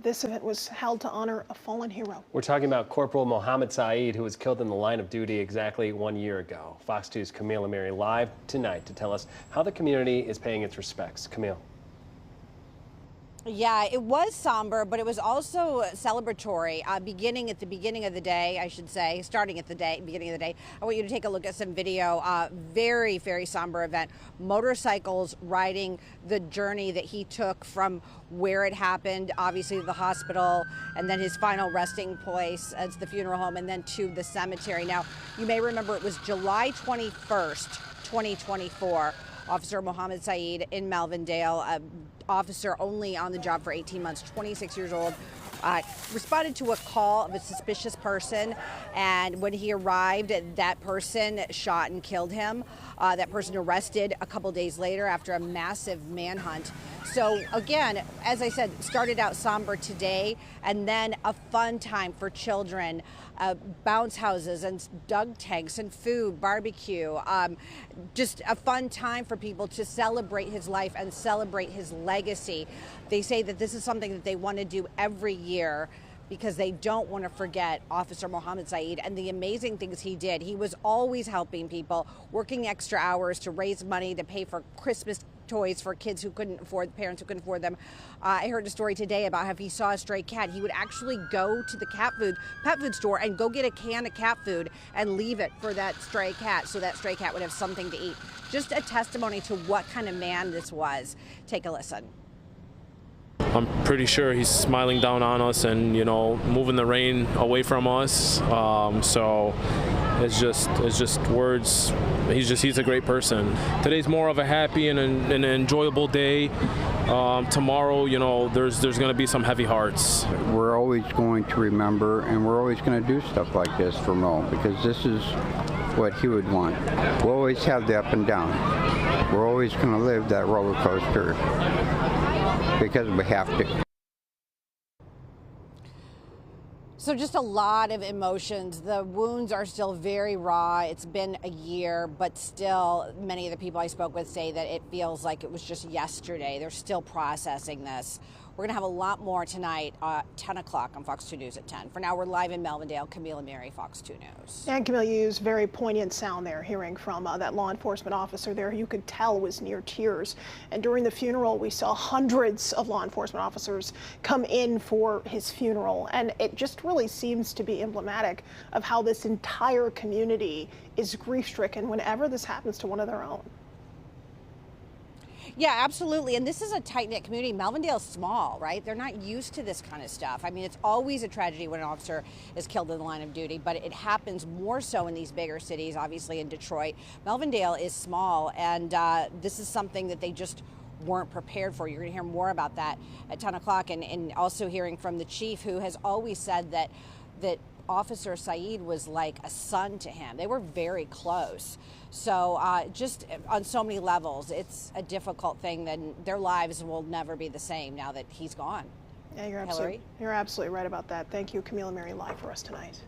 This event was held to honor a fallen hero. We're talking about Corporal Mohamed Said, who was killed in the line of duty exactly 1 year ago. Fox 2's Camille and Mary live tonight to tell us how the community is paying its respects. Camille. Yeah, it was somber, but it was also celebratory. Beginning at the beginning of the day, I should say, starting at the beginning of the day, I want you to take a look at some video. Very, very somber event. Motorcycles riding the journey that he took from where it happened, obviously to the hospital, and then his final resting place as the funeral home, and then to the cemetery. Now, you may remember it was July 21st, 2024. Officer Mohamed Said in Melvindale, officer only on the job for 18 months, 26 years old, responded to a call of a suspicious person, and when he arrived, that person shot and killed him. That person arrested a couple days later after a massive manhunt. So again, as I said, started out somber today, and then a fun time for children, bounce houses and dug tanks and food, barbecue, just a fun time for people to celebrate his life and celebrate his legacy. They say that this is something that they want to do every year because they don't want to forget Officer Mohamed Said and the amazing things he did. He was always helping people, working extra hours to raise money to pay for Christmas toys for kids who couldn't afford, parents who couldn't afford them. I heard a story today about how if he saw a stray cat, he would actually go to the pet food store and go get a can of cat food and leave it for that stray cat so that stray cat would have something to eat. Just a testimony to what kind of man this was. Take a listen. I'm pretty sure he's smiling down on us and, you know, moving the rain away from us. So it's just words. He's a great person. Today's more of a happy and an enjoyable day. Tomorrow, you know, there's going to be some heavy hearts. We're always going to remember, and we're always going to do stuff like this for Mo, because this is what he would want. We'll always have the up and down. We're always going to live that roller coaster because we have to. So just a lot of emotions. The wounds are still very raw. It's been a year, but still many of the people I spoke with say that it feels like it was just yesterday. They're still processing this. We're gonna have a lot more tonight, 10 o'clock on Fox 2 News at 10. For now, we're live in Melvindale. Camille and Mary, Fox 2 News. And Camille, you used very poignant sound there, hearing from that law enforcement officer there. You could tell was near tears. And during the funeral, we saw hundreds of law enforcement officers come in for his funeral. And it just really seems to be emblematic of how this entire community is grief-stricken whenever this happens to one of their own. Yeah, absolutely. And this is a tight-knit community. Melvindale is small, right? They're not used to this kind of stuff. I mean, it's always a tragedy when an officer is killed in the line of duty, but it happens more so in these bigger cities, obviously in Detroit. Melvindale is small, and this is something that they just weren't prepared for. You're going to hear more about that at 10 o'clock, and also hearing from the chief, who has always said that Officer Said was like a son to him. They were very close. So just on so many levels, it's a difficult thing. Then their lives will never be the same now that he's gone. Yeah, you're absolutely right about that. Thank you, Camille and Mary, live for us tonight.